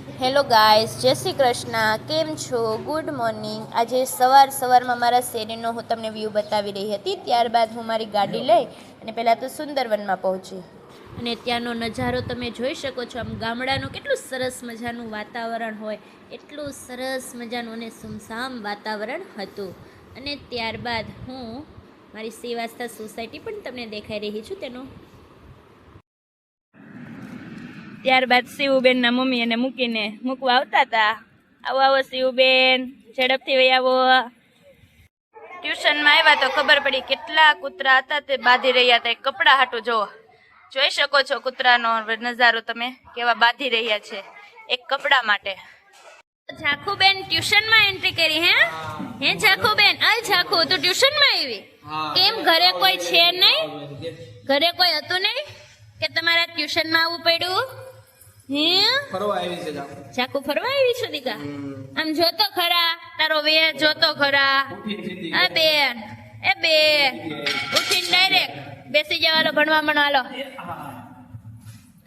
Hello guys, જય શ્રી કૃષ્ણ. કેમ છો? Good morning. આજે સવારમાં મારા શેરીનો હું તમને વ્યૂ બતાવી રહી હતી. ત્યારબાદ હું મારી ગાડી લઈ અને પહેલાં તો સુંદરવનમાં પહોંચી અને ત્યાંનો નજારો તમે જોઈ શકો છો. આમ ગામડાનું કેટલું સરસ મજાનું વાતાવરણ હોય, એટલું સરસ મજાનું અને સુમસામ વાતાવરણ હતું. અને ત્યારબાદ હું મારી સેવાસ્તા સોસાયટી પણ તમને દેખાઈ રહી છું. ત્યારબાદ શિવબેનના મમ્મી એને મૂકવા આવતા હતા. આવો શિવબેન, ઝડપથી વહી આવો. ટ્યુશનમાં આવ્યા તો ખબર પડી કેટલા કૂતરા હતા તે બાંધી રહ્યા હતા. કપડા હાટું જોઈ શકો છો કૂતરાનો નજારો તમે કેવા બાંધી રહ્યા છે એક કપડા માટે. ઝાખુબેન ટ્યુશનમાં એન્ટ્રી કરી. હે ઝાખુબેન? અય ઝાખુ, તું ટ્યુશનમાં આવી? કેમ ઘરે કોઈ છે નહીં? ઘરે કોઈ હતું નહીં કે તમારા ટ્યુશનમાં આવવું પડ્યું? ઝાકુ ફરવા આવી છો દીકા? આમ જોતો ખરા, તારો વે જોતો ખરા. આ બેન, એ બેન ઉઠીને ડાયરેક્ટ બેસી જાવ. હાલો ભણવા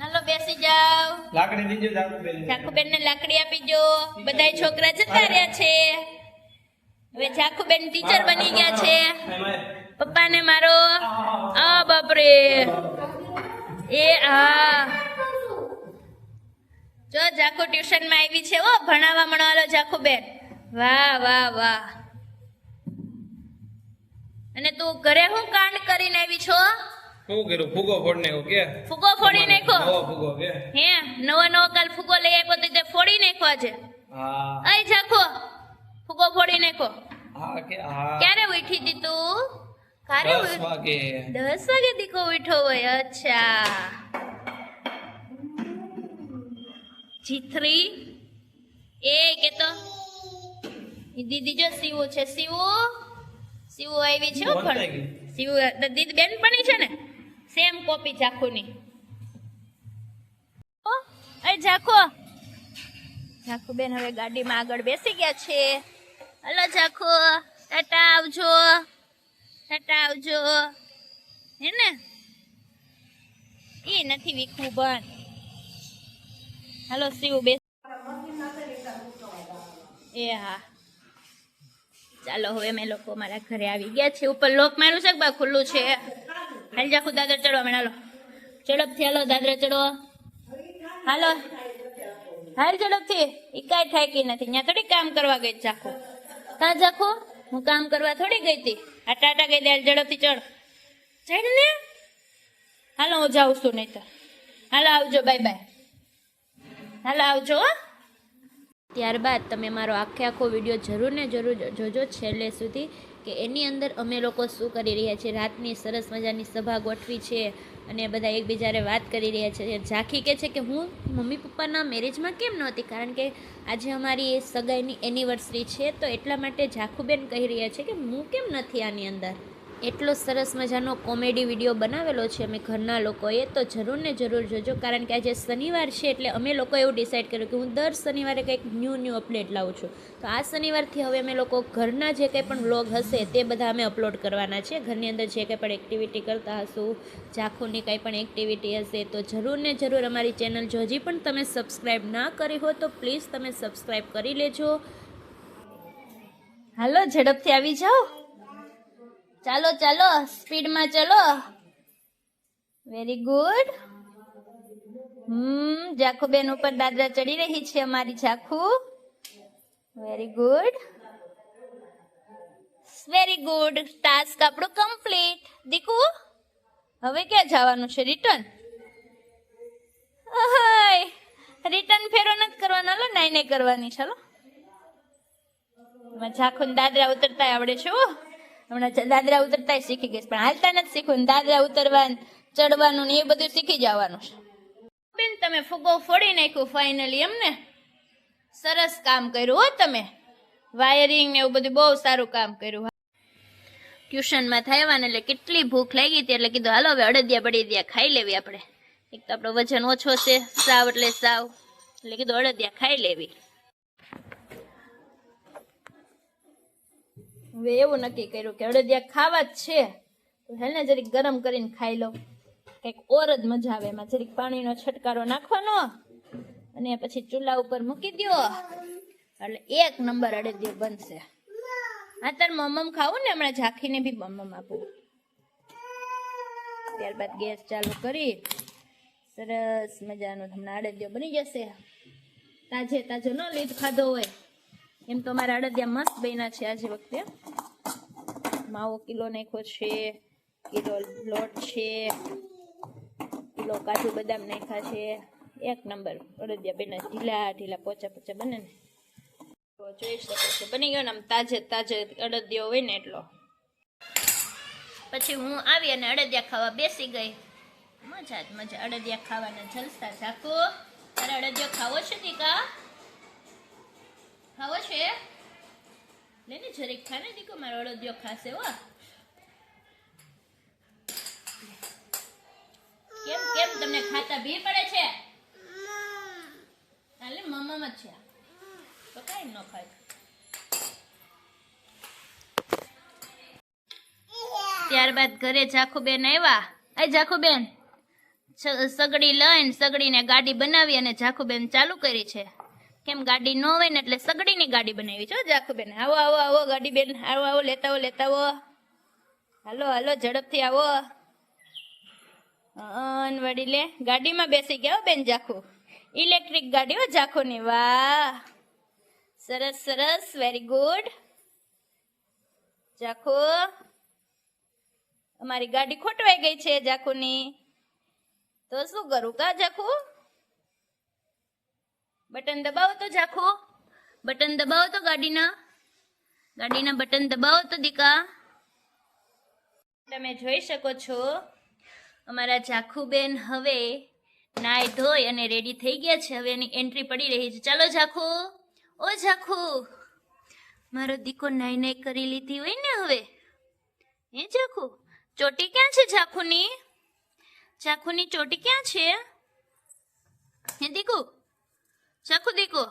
હાલો બેસી જાવ. લાકડી દીજો ઝાકુબેન ને, લાકડી આપી જો. બધા છોકરા જતા રહ્યા છે. હવે ઝાકુબેન ટીચર બની ગયા છે. પપ્પાને મારો. આ બાપરે, એ હા જો ઝાકુ ટ્યુશનમાં આવી છે. ઓ ભણાવવા મળવાલો ઝાકુબેન. વાહ વાહ વાહ. અને તું ઘરે હું કાંડ કરીને આવી છો? શું કર્યું? ફુગો ફોડી નાખ્યો કે? ફુગો ફોડી નાખ્યો? નવો ફુગો કે? હે નવો કાલ ફુગો લઈ આવ્યો તો તે ફોડી નાખ્યો આજે? હા. અય ઝાકુ, ફુગો ફોડી નાખ્યો? હા કે? હા. ક્યારે ઉઠી હતી તું? 10 વાગે. 10 વાગે દીકો ઉઠ્યો હોય? અચ્છા. જીથરી એ કે તો દીદી જો શિવો છે. શિવો આવી છે. શિવો દીદી બેનપણી છે ને, સેમ કોપી ઝાખુની. ઝાખુ બેન હવે ગાડીમાં આગળ બેસી ગયા છે. હલો ઝાખુ, ટાટા આવજો. હે ને એ નથી વીખવું બન. હાલો શિવ બેસ. એ હા, ચાલો હવે અમે લોકો મારા ઘરે આવી ગયા છે. ઉપર લોક માર્યું છે કે ખુલ્લું છે? હાલ ઝાખુ દાદર ચડવા મને. હાલો ઝડપથી, હાલો દાદરા ચડો. હાલો હાલ ઝડપથી. એ કાંઈ થાય કે નથી. ત્યાં થોડી કામ કરવા ગઈ ઝાખુ. કાં ઝાખુ? હું કામ કરવા થોડી ગઈ હતી. આ ટાટા ગઈ દે. ઝડપથી ચડ ને. હાલો હું જાઉં છું નહીં તો. હાલો આવજો, બાય બાય. હાલો આવજો. ત્યારબાદ તમે મારો આખો વિડીયો જરૂર ને જરૂર જોજો છેલ્લે સુધી, કે એની અંદર અમે લોકો શું કરી રહ્યા છીએ. રાતની સરસ મજાની સભા ગોઠવી છે અને બધા એકબીજાને વાત કરી રહ્યા છે. ઝાંખી કહે છે કે હું મમ્મી પપ્પાના મેરેજમાં કેમ નહોતી, કારણ કે આજે અમારી સગાઈની એનિવર્સરી છે, તો એટલા માટે ઝાખુબેન કહી રહ્યા છે કે હું કેમ નથી આની અંદર. એટલો સરસ મજાનો કોમેડી વિડીયો બનાવેલો છે અમે ઘરના લોકોએ, તો જરૂર ને જરૂર જોજો. કારણ કે આજે શનિવાર છે એટલે અમે લોકો એવું ડિસાઈડ કર્યું કે હું દર શનિવારે કંઈક ન્યૂ અપડેટ લાવું છું. તો આ શનિવારથી હવે અમે લોકો ઘરના જે કંઈ પણ વ્લોગ હશે તે બધા અમે અપલોડ કરવાના છે. ઘરની અંદર જે કંઈ પણ એક્ટિવિટી કરતા હશું, ઝાખુની કંઈ પણ એક્ટિવિટી હશે, તો જરૂર ને જરૂર અમારી ચેનલ જો હજી પણ તમે સબસ્ક્રાઈબ ના કરી હોય તો પ્લીઝ તમે સબસ્ક્રાઈબ કરી લેજો. હાલો ઝડપથી આવી જાઓ. ચાલો સ્પીડમાં ચલો. Very good. ઝાખુબેન ઉપર દાદરા ચડી રહી છે અમારી ઝાખુ. Very good. ટાસ્ક આપણું કમ્પ્લીટ. દીકુ હવે ક્યાં જવાનું છે? રિટર્ન ફેરો નથી કરવાનો. હાલો નાઈને કરવાની. ચાલો ઝાખુ દાદરા ઉતરતા આવડે છે. હમણાં દાદરા ઉતરતા શીખી ગઈશ, પણ હાલતા નથી શીખવું. દાદરા ઉતરવાનું, ચડવાનું ને એ બધું શીખી જવાનું છે. બેન તમે ફુગ્ગો ફોડી નાખ્યું ફાઇનલી. એમને સરસ કામ કર્યું હો તમે. વાયરિંગ ને એવું બધું બહુ સારું કામ કર્યું. ટ્યુશનમાં થયા ને એટલે કેટલી ભૂખ લાગી હતી એટલે કીધું હાલો હવે અડદિયા બળદિયા ખાઈ લેવી આપણે. એક તો આપણો વજન ઓછો છે, સાવ એટલે કીધું અડદિયા ખાઈ લેવી. હવે એવું નક્કી કર્યું કે અડદિયા ખાવા જ છે તો હેને જરીક ગરમ કરીને ખાઈ લઉં. કંઈક ઓર જ મજા આવે. એમાં જરીક પાણીનો છટકારો નાખવાનો અને પછી ચૂલા ઉપર મૂકી દો એટલે 1 નંબર અડદિયું બનશે. આ તાર મમ્મ ખાવું ને, હમણાં ઝાંખીને બી મમ્મ આપું. ત્યારબાદ ગેસ ચાલુ કરી સરસ મજાનું હમણાં અડદિયો બની જશે. તાજે તાજો ન લીધ ખાધો હોય એમ તો મારા અડદિયા મસ્ત બન્યા છે. આજે વખતે માવો કિલો નાખ્યો છે, કિલો લોટ છે, કિલો કાજુ બદામ નાખ્યા છે. 1 નંબર અડદિયા બન્યા, ઢીલા ઢીલા પોચા પોચા બને ને તો જોઈ શકો છો. બની ગયો ને આમ તાજે તાજે અડદિયો હોય ને એટલો. પછી હું આવી અને અડદિયા ખાવા બેસી ગઈ. મજા જ મજા, અડદિયા ખાવાના જલસા. ઝાકુ તારે અડદિયો ખાવો છે દીકા? ખાવો છે? લેને જરીક ખાને દીકો, મારો અડદિયો ખાશે. હો કેમ કેમ તમને ખાતા ભી પડે છે? હાલે મમ્મ જ છે તો કઈ ન ખાય. ત્યારબાદ ઘરે ઝાખુબેન આવ્યા. આ ઝાખુબેન સગડી લઈને સગડીને ગાડી બનાવી અને ઝાખુબેન ચાલુ કરી છે. કેમ ગાડી ન હોય ને એટલે સગડીની ગાડી બનાવી છો ઝાખુબેન. આવો આવો આવો ગાડી બેન, આવો આવો, લેતાવો લેતાવો, હાલો હાલો ઝડપથી આવો. વળી લે ગાડીમાં બેસી ગયા બેન ઝાખુ. ઇલેક્ટ્રિક ગાડી હો ઝાખુની. વાહ સરસ સરસ, વેરી ગુડ ઝાખુ. અમારી ગાડી ખોટવાઈ ગઈ છે ઝાખુની, તો શું કરું કા ઝાખુ? બટન દબાવો તો ઝાખુ, બટન દબાવો તો ગાડીના બટન દબાવો તો દીકા. તમે જોઈ શકો છો અમારા ઝાખુબેન હવે નાઈ ધોઈ અને રેડી થઈ ગયા છે. હવે એની એન્ટ્રી પડી રહી છે. ચાલો ઝાખુ, ઓ ઝાખુ, મારો દીકો નાઈ નાઈ કરી લીધી હોય ને હવે. હે ઝાખુ, ચોટી ક્યાં છે ઝાખુની? ઝાખુની ચોટી ક્યાં છે? હે દીકુ, ઝાખુ દીકો,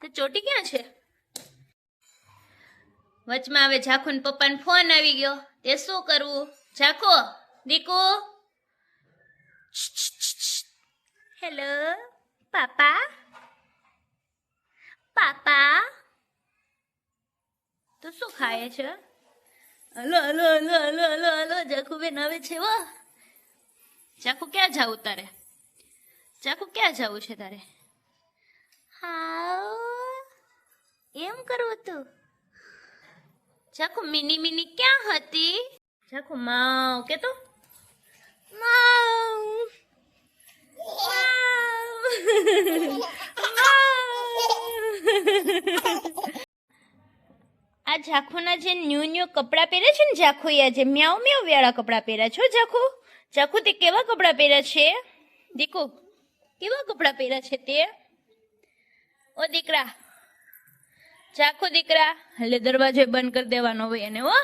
તો ચોટી ક્યાં છે? વચમાં હવે ઝાખુન પપ્પાને ફોન આવી ગયો. તે શું કરવું? ઝાખુ દીકુ, હેલો પાપા, પાપા તો શું ખાય છે? Hello hello hello hello hello hello Jhakhuben આવે છે. હો ઝાખુ, ક્યાં જાવું તારે? ઝાખુ ક્યાં જાવું છે તારે? હા એમ કરવું તું? ઝાખુ મિની મિની ક્યાં હતી? ઝાખુ માવ કે તો માવ આ ઝાખુના જે ન્યુ કપડાં પહેરે છે ને ઝાખુ, આ જે મ્યાઉ મ્યાઉ વાળા કપડાં પહેર્યા છો ઝાખુ. ઝાખુ તે કેવા કપડાં પહેર્યા છે દીકુ? કેવા કપડાં પહેર્યા છે તે? ઓ દીકરા ઝાખુ દીકરા, એટલે દરવાજો બંધ કરી દેવાનો હોય એને. હો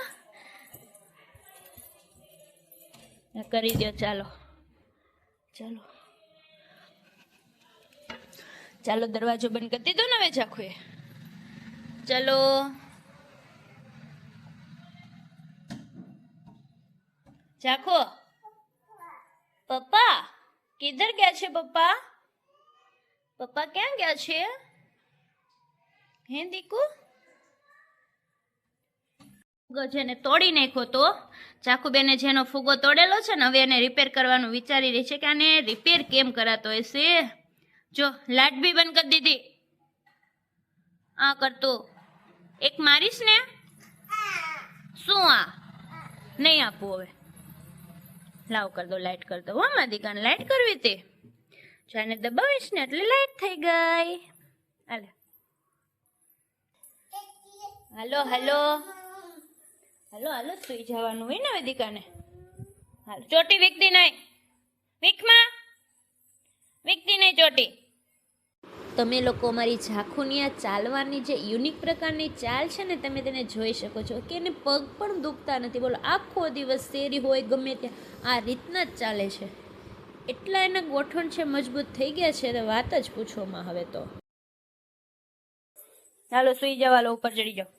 કરી દો. ચાલો ચાલો ચાલો, દરવાજો બંધ કરી દીધો ને હવે ઝાખુએ. ચલો ઝાખુ, પપ્પા કિધર ગયા છે? પપ્પા પપ્પા ક્યાં ગયા છે? હે દીકુ, ફુગો જેને તોડી નાખ્યો તો ઝાખુબેને જેનો ફુગો તોડેલો છે ને, હવે એને રિપેર કરવાનું વિચારી રહી છે કે આને રિપેર કેમ કરાતો હશે. જો લાઇટ બી બંધ કરી દીધી. આ કરતો એક મારીશ ને. શું આ નહીં આપવું હવે. લાવ કર દો, લાઇટ કર દો. હો મારી દીકરાને લાઇટ કરવી તે. જો આને દબાવીશ ને એટલે લાઇટ થઈ ગઈ. હાલે હાલો હાલો હાલો હાલો, સુઈ જવાનું હોય ને હવે દીકાને. હાલો, ચોટી વીકતી નહીં, વીકમાં વીકતી નહીં ચોટી. તમે લોકો અમારી ઝાખુની આ ચાલવાની જે યુનિક પ્રકારની ચાલ છે ને, તમે તેને જોઈ શકો છો કે એને પગ પણ દુખતા નથી. બોલો, આખો દિવસ શેરી હોય ગમે ત્યાં આ રીતના જ ચાલે છે. એટલા એના ગોઠણ છે મજબૂત થઈ ગયા છે, વાત જ પૂછવામાં. હવે તો ચાલો સુઈ જાવ. હાલો ઉપર ચડી જાઓ,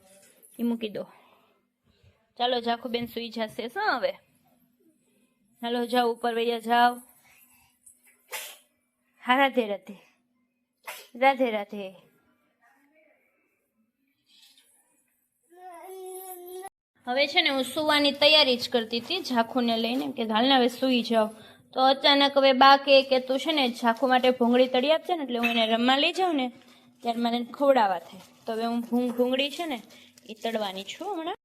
એ મૂકી દો. ચાલો ઝાખુબેન સુઈ જશે શું હવે? હાલો જાઓ ઉપર વૈયા જાઓ. હા રાધે રાધે. રાધે રાધે. હવે છે ને હું સુવાની તૈયારી જ કરતી હતી ઝાખુને લઈને કે હાલને હવે સૂઈ જાઉં. તો અચાનક હવે બા કે તું છે ને ઝાખુ માટે ભૂંગળી તળી આપજે ને, એટલે હું એને રમવા લઈ જાઉં ને ત્યારે મને ખવડાવવા થાય. તો હવે હું ભૂંગળી છે ને એ તળવાની છું હમણાં.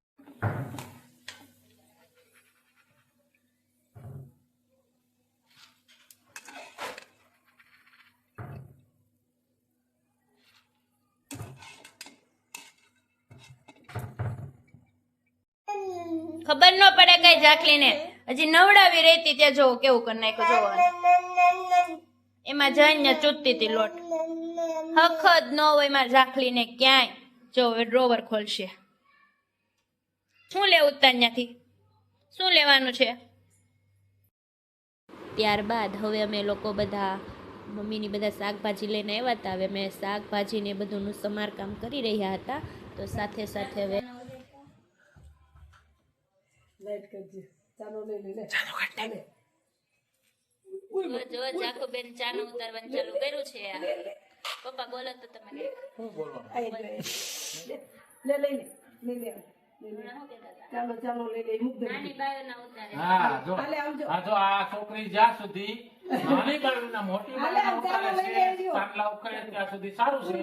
ખબર ન પડે કઈ ઝાકલીને, હજી નવડાવી રહેતી ત્યાં જોવો કેવું કરી નાખ્યું જોવો. એમાં જઈને ચૂતતી હતી લોટ. હખત ન હોય મારા ઝાકલીને ક્યાંય. જો હવે ડ્રોવર ખોલશે. શું લેવું ત્યાંથી? શું લેવાનું છે? ત્યારબાદ હવે અમે લોકો બધા મમ્મીની બધા શાકભાજી લઈને આવ્યા હતા. હવે મેં શાકભાજીને બધુંનું સમારકામ કરી રહ્યા હતા. તો સાથે સાથે હવે જો ઝાખુબેન ચાનું ઉતારવાનું ચાલુ કર્યું છે. પપ્પા બોલો તો તમે આ છોકરી જ્યાં સુધી નાની બાળીના મોટી બાળીના ઉખાડે છે, ચાંદલા ઉખાડે ત્યાં સુધી સારું છે.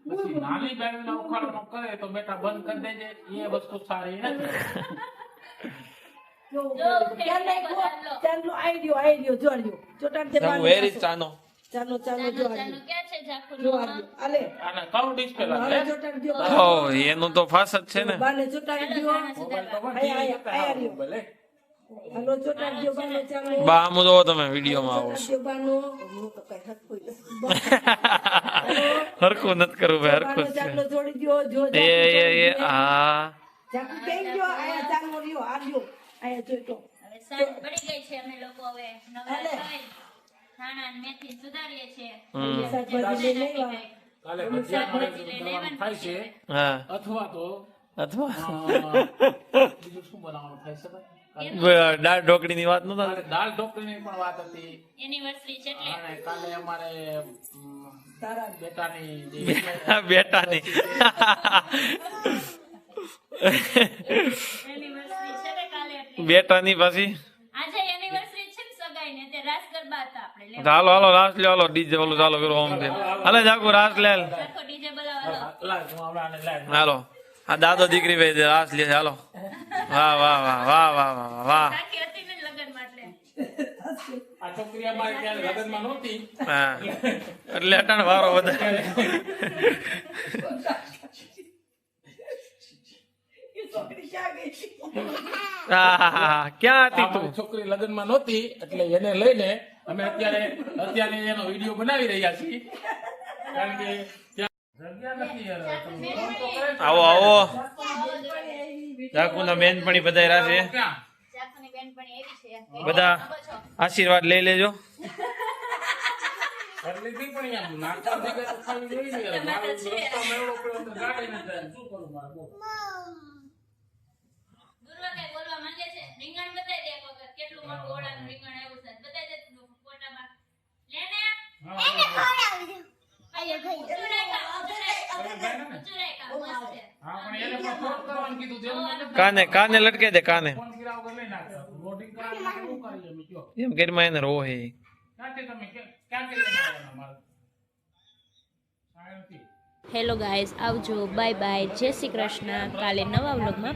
પછી નાની બાળીના ઉખાડવાનું કરે તો બેટા બંધ કરી દેજે, એ વસ્તુ સારી નથી. એનું તો ફાસ જ છે ને. બા આમ જોવો તમે વિડીયોમાં આવો હરખું નથી કરવું ભાઈ, હરખું જ છે. એ હા સાંજ પડી ગઈ છે. અમે લોકો હવે નવરા થઈ ધાણા ને મેથી સુધારીએ છીએ. કાલે ભજીયા બનાવવાનું થાય છે, હા અથવા તો અથવા બીજું શું બનાવવાનું થાય છે? દાળ ઢોકળી ની વાત નતા. કાલે દાળ ઢોકળીની પણ વાત હતી. એનિવર્સરી છે એટલે અને કાલે અમારે બેટાની એનિવર્સરી છે ને કાલે એટલે બેટાની પાછી આજે એનિવર્સરી છે ને સગાઈ ને તે રાસ ગરબા હતા આપણે. હાલો હાલો રાસ લે, હાલો ડીજે ઓલું ચાલો કરો આમ છે. હાલે જાગો રાસ લે, આખો ડીજે બોલાવો. હાલો આ દાદો દીકરી ભાઈ રાસ લે. હાલો વાહ વાહ વાહ વાહ વાહ વાહ વાહ. સાકી હતી ને લગન માટે. આ છોકરી અમારે ત્યારે લગ્નમાં નહોતી. હા એટલે અટાણ વારો વધારે. ક્યાં હતી તું? છોકરી લગ્નમાં નહોતી એટલે એને લઈને અમે અત્યારે એનો વિડીયો બનાવી રહ્યા છીએ. કારણ કે જગ્યા નથી યાર. આવો આવો જાકુ ના બેનપણી બધા રાશે. જાખુની બેનપણી એવી છે બધા આશીર્વાદ લઈ લેજો. એટલે બી પણ યાર નાસ્તા ભેગા તો ખાવી જોઈએ ને યાર. મારો રસ્તો મેળવો પડ્યો તો ગાડી ન જાય. શું કરું મારે બોલ. ગુરવા કઈ બોલવા માંગે છે? રીંગણ બતાઈ દે એક વખત. કેટલું મોટું ઓળાનું રીંગણ આવ્યું છે. બતાઈ દે ફોટામાં. લે ને એને ખવડાવજો. આયો ગઈ. ચુરાકા મસ્ત છે. હા પણ એને પણ ફોન કરવાનું કીધું છે. કાને કાને લટકે દે કાને. ફોન કર્યા વગર લઈ નાખે. લોડિંગ કરાવવાનું શું કરીએ અમે કયો? એમ ઘરમાં એને રોહે. ક્યાંથી તમે ક્યાં કરી લેવાના મારે? સાયન્સથી હેલો ગાઈઝ, આવજો, બાય બાય, જય શ્રી કૃષ્ણ. કાલે નવા વ્લોગમાં